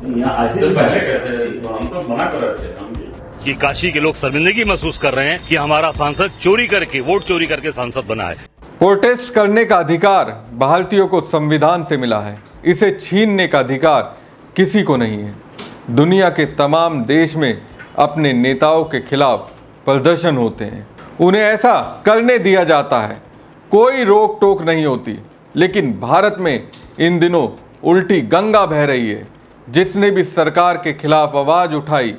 पहले कैसे हम तो मना कर रहे थे कि काशी के लोग शर्मिंदगी महसूस कर रहे हैं कि हमारा सांसद चोरी करके वोट चोरी करके सांसद बना है। प्रोटेस्ट करने का अधिकार भारतीयों को संविधान से मिला है, इसे छीनने का अधिकार किसी को नहीं है। दुनिया के तमाम देश में अपने नेताओं के खिलाफ प्रदर्शन होते हैं, उन्हें ऐसा करने दिया जाता है, कोई रोक टोक नहीं होती। लेकिन भारत में इन दिनों उल्टी गंगा बह रही है। जिसने भी सरकार के खिलाफ आवाज़ उठाई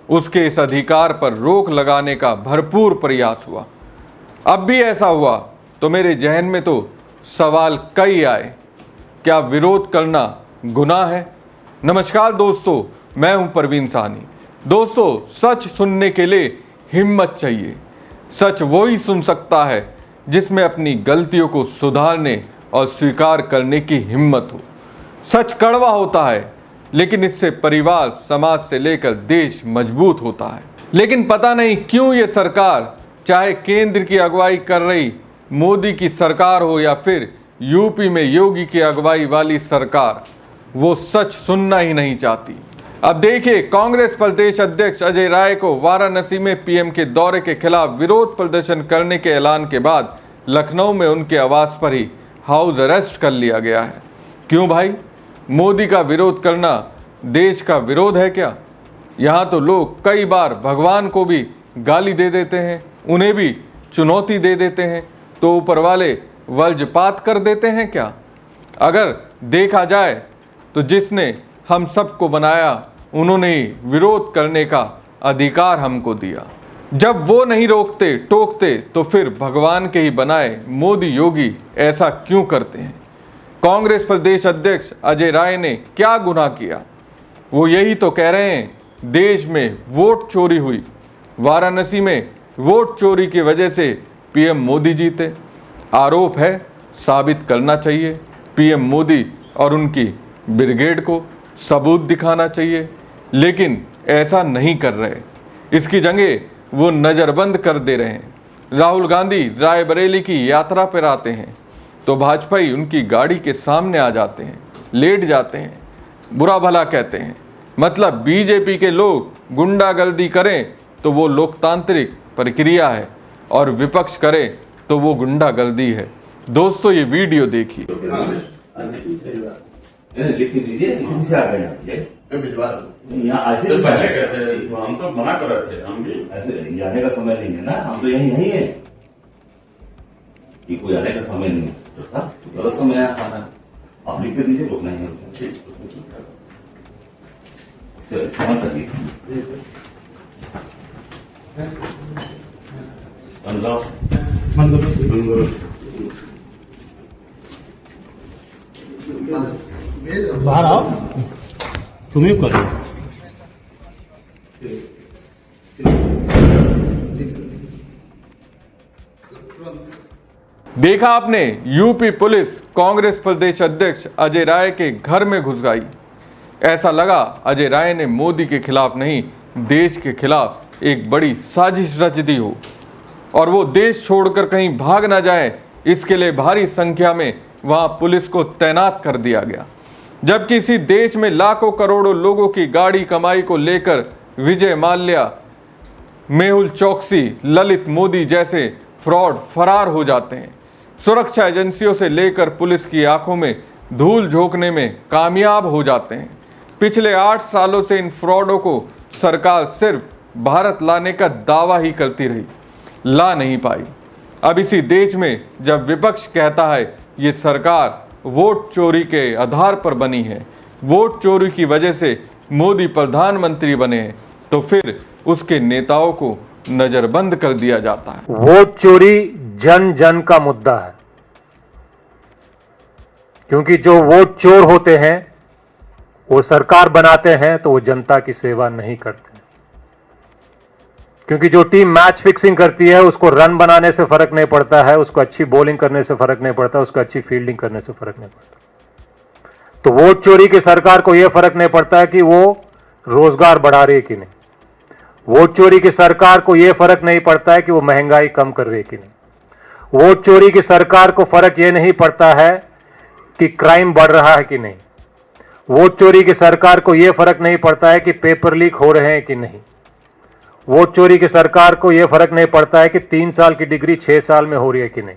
उसके इस अधिकार पर रोक लगाने का भरपूर प्रयास हुआ। अब भी ऐसा हुआ तो मेरे जहन में तो सवाल कई आए, क्या विरोध करना गुनाह है? नमस्कार दोस्तों, मैं हूं परवीन साहनी। दोस्तों, सच सुनने के लिए हिम्मत चाहिए। सच वो ही सुन सकता है जिसमें अपनी गलतियों को सुधारने और स्वीकार करने की हिम्मत हो। सच कड़वा होता है, लेकिन इससे परिवार, समाज से लेकर देश मजबूत होता है। लेकिन पता नहीं क्यों ये सरकार, चाहे केंद्र की अगुवाई कर रही मोदी की सरकार हो या फिर यूपी में योगी की अगुवाई वाली सरकार, वो सच सुनना ही नहीं चाहती। अब देखिए, कांग्रेस प्रदेश अध्यक्ष अजय राय को वाराणसी में पीएम के दौरे के खिलाफ विरोध प्रदर्शन करने के ऐलान के बाद लखनऊ में उनके आवास पर ही हाउस अरेस्ट कर लिया गया है। क्यों भाई? मोदी का विरोध करना देश का विरोध है क्या? यहाँ तो लोग कई बार भगवान को भी गाली दे देते हैं, उन्हें भी चुनौती दे देते हैं, तो ऊपर वाले वज्रपात कर देते हैं क्या? अगर देखा जाए तो जिसने हम सबको बनाया उन्होंने ही विरोध करने का अधिकार हमको दिया। जब वो नहीं रोकते टोकते तो फिर भगवान के ही बनाए मोदी योगी ऐसा क्यों करते हैं? कांग्रेस प्रदेश अध्यक्ष अजय राय ने क्या गुनाह किया? वो यही तो कह रहे हैं, देश में वोट चोरी हुई, वाराणसी में वोट चोरी की वजह से पीएम मोदी जीते। आरोप है, साबित करना चाहिए। पीएम मोदी और उनकी ब्रिगेड को सबूत दिखाना चाहिए, लेकिन ऐसा नहीं कर रहे। इसकी जगह वो नज़रबंद कर दे रहे हैं। राहुल गांधी रायबरेली की यात्रा पर आते हैं तो भाजपाई उनकी गाड़ी के सामने आ जाते हैं, लेट जाते हैं, बुरा भला कहते हैं। मतलब बीजेपी के लोग गुंडागर्दी करें तो वो लोकतांत्रिक प्रक्रिया है और विपक्ष करे तो वो गुंडागर्दी है। दोस्तों, ये वीडियो देखिए। लिख दीजिए, इनसे आ गए यहाँ ऐसे पहले कैसे हम तो मना कर रहे थे। हम भी ऐसे आने का समय नहीं है ना, हम तो यही है कि कोई आने का समय नहीं है। तो साहब गलत समय आया खाना, आप लिख के दीजिए, रोकना ही है। क्षमा करिए। बाहर आओ, तुम्हें करो। देखा आपने, यूपी पुलिस कांग्रेस प्रदेश अध्यक्ष अजय राय के घर में घुस गई। ऐसा लगा अजय राय ने मोदी के खिलाफ नहीं, देश के खिलाफ एक बड़ी साजिश रच दी हो और वो देश छोड़कर कहीं भाग ना जाए, इसके लिए भारी संख्या में वहां पुलिस को तैनात कर दिया गया। जब किसी देश में लाखों करोड़ों लोगों की गाड़ी कमाई को लेकर विजय माल्या, मेहुल चौकसी, ललित मोदी जैसे फ्रॉड फरार हो जाते हैं, सुरक्षा एजेंसियों से लेकर पुलिस की आंखों में धूल झोंकने में कामयाब हो जाते हैं। पिछले 8 सालों से इन फ्रॉडों को सरकार सिर्फ भारत लाने का दावा ही करती रही, ला नहीं पाई। अब इसी देश में जब विपक्ष कहता है ये सरकार वोट चोरी के आधार पर बनी है, वोट चोरी की वजह से मोदी प्रधानमंत्री बने हैं, तो फिर उसके नेताओं को नजरबंद कर दिया जाता है। वोट चोरी जन जन का मुद्दा है, क्योंकि जो वोट चोर होते हैं वो सरकार बनाते हैं तो वो जनता की सेवा नहीं करते। क्योंकि जो टीम मैच फिक्सिंग करती है उसको रन बनाने से फर्क नहीं पड़ता है, उसको अच्छी बॉलिंग करने से फर्क नहीं पड़ता, उसको अच्छी फील्डिंग करने से फर्क नहीं पड़ता। तो वोट चोरी की सरकार को यह फर्क नहीं पड़ता है कि वो रोजगार बढ़ा रही है कि नहीं। वोट चोरी की सरकार को यह फर्क नहीं पड़ता है कि वो महंगाई कम कर रही है कि नहीं। वोट चोरी की सरकार को फर्क यह नहीं पड़ता है कि क्राइम बढ़ रहा है कि नहीं। वोट चोरी की सरकार को यह फर्क नहीं पड़ता है कि पेपर लीक हो रहे हैं कि नहीं। वोट चोरी की सरकार को यह फर्क नहीं पड़ता है कि 3 साल की डिग्री 6 साल में हो रही है कि नहीं।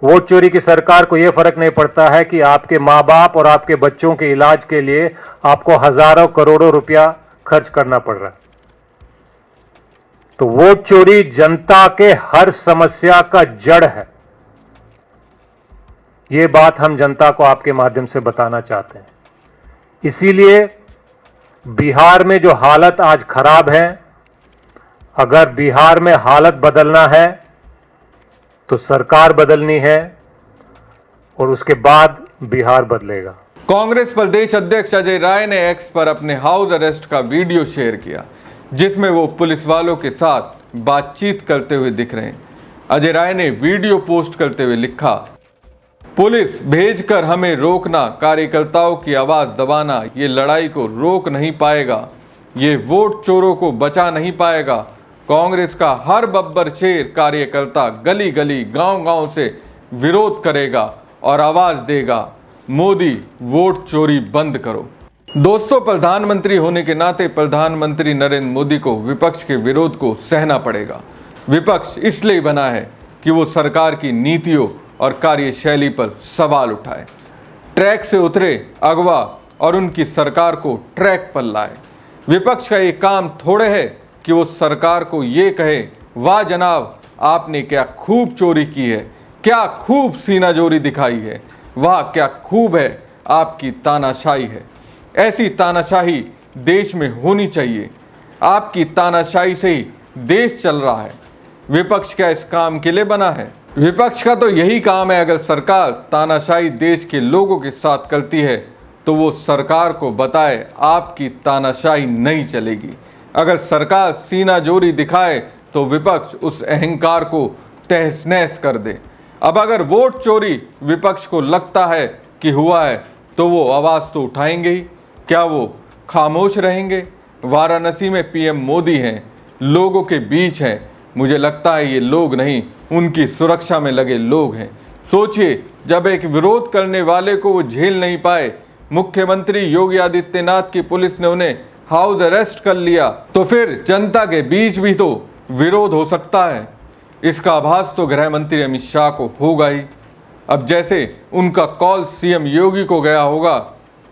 वोट चोरी की सरकार को यह फर्क नहीं पड़ता है कि आपके माँ बाप और आपके बच्चों के इलाज के लिए आपको हजारों करोड़ों रुपया खर्च करना पड़ रहा है। तो वोट चोरी जनता के हर समस्या का जड़ है। यह बात हम जनता को आपके माध्यम से बताना चाहते हैं। इसीलिए बिहार में जो हालत आज खराब है, अगर बिहार में हालत बदलना है तो सरकार बदलनी है और उसके बाद बिहार बदलेगा। कांग्रेस प्रदेश अध्यक्ष अजय राय ने एक्स पर अपने हाउस अरेस्ट का वीडियो शेयर किया, जिसमें वो पुलिस वालों के साथ बातचीत करते हुए दिख रहे हैं। अजय राय ने वीडियो पोस्ट करते हुए लिखा, पुलिस भेजकर हमें रोकना, कार्यकर्ताओं की आवाज दबाना ये लड़ाई को रोक नहीं पाएगा, ये वोट चोरों को बचा नहीं पाएगा। कांग्रेस का हर बब्बर शेर कार्यकर्ता गली गली गांव गांव से विरोध करेगा और आवाज देगा, मोदी वोट चोरी बंद करो। दोस्तों, प्रधानमंत्री होने के नाते प्रधानमंत्री नरेंद्र मोदी को विपक्ष के विरोध को सहना पड़ेगा। विपक्ष इसलिए बना है कि वो सरकार की नीतियों और कार्यशैली पर सवाल उठाए, ट्रैक से उतरे अगवा और उनकी सरकार को ट्रैक पर लाए। विपक्ष का ये काम थोड़े है कि वो सरकार को ये कहे, वाह जनाब आपने क्या खूब चोरी की है, क्या खूब सीनाजोरी दिखाई है, वाह क्या खूब है आपकी तानाशाही है। ऐसी तानाशाही देश में होनी चाहिए। आपकी तानाशाही से ही देश चल रहा है। विपक्ष क्या इस काम के लिए बना है? विपक्ष का तो यही काम है। अगर सरकार तानाशाही देश के लोगों के साथ करती है तो वो सरकार को बताए आपकी तानाशाही नहीं चलेगी। अगर सरकार सीनाजोरी दिखाए तो विपक्ष उस अहंकार को तहस नहस कर दे। अब अगर वोट चोरी विपक्ष को लगता है कि हुआ है तो वो आवाज़ तो उठाएंगे ही। क्या वो खामोश रहेंगे? वाराणसी में पीएम मोदी हैं, लोगों के बीच हैं। मुझे लगता है ये लोग नहीं, उनकी सुरक्षा में लगे लोग हैं। सोचिए, जब एक विरोध करने वाले को वो झेल नहीं पाए, मुख्यमंत्री योगी आदित्यनाथ की पुलिस ने उन्हें हाउस अरेस्ट कर लिया, तो फिर जनता के बीच भी तो विरोध हो सकता है। इसका आभास तो गृह मंत्री अमित शाह को होगा ही। अब जैसे उनका कॉल सीएम योगी को गया होगा,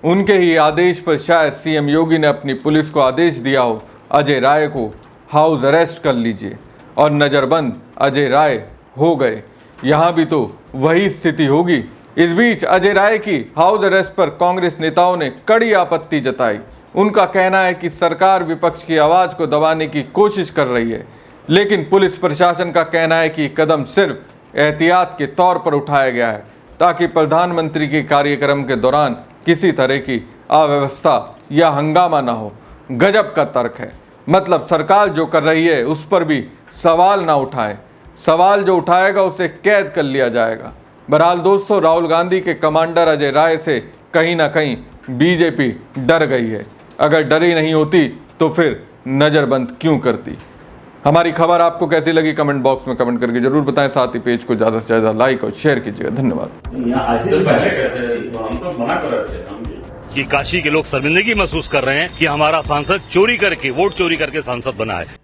उनके ही आदेश पर शायद सीएम योगी ने अपनी पुलिस को आदेश दिया हो, अजय राय को हाउस अरेस्ट कर लीजिए, और नज़रबंद अजय राय हो गए। यहाँ भी तो वही स्थिति होगी। इस बीच अजय राय की हाउस अरेस्ट पर कांग्रेस नेताओं ने कड़ी आपत्ति जताई। उनका कहना है कि सरकार विपक्ष की आवाज़ को दबाने की कोशिश कर रही है, लेकिन पुलिस प्रशासन का कहना है कि कदम सिर्फ एहतियात के तौर पर उठाया गया है, ताकि प्रधानमंत्री के कार्यक्रम के दौरान किसी तरह की अव्यवस्था या हंगामा ना हो। गजब का तर्क है। मतलब सरकार जो कर रही है उस पर भी सवाल ना उठाए, सवाल जो उठाएगा उसे कैद कर लिया जाएगा। बहरहाल दोस्तों, राहुल गांधी के कमांडर अजय राय से कहीं ना कहीं बीजेपी डर गई है। अगर डरी नहीं होती तो फिर नज़रबंद क्यों करती? हमारी खबर आपको कैसी लगी कमेंट बॉक्स में कमेंट करके जरूर बताएं। साथ ही पेज को ज़्यादा से ज़्यादा लाइक और शेयर कीजिएगा। धन्यवाद। यहाँ आज से पहले कैसे हम तो मना कर रहे थे कि काशी के लोग शर्मिंदगी महसूस कर रहे हैं कि हमारा सांसद चोरी करके वोट चोरी करके सांसद बना है।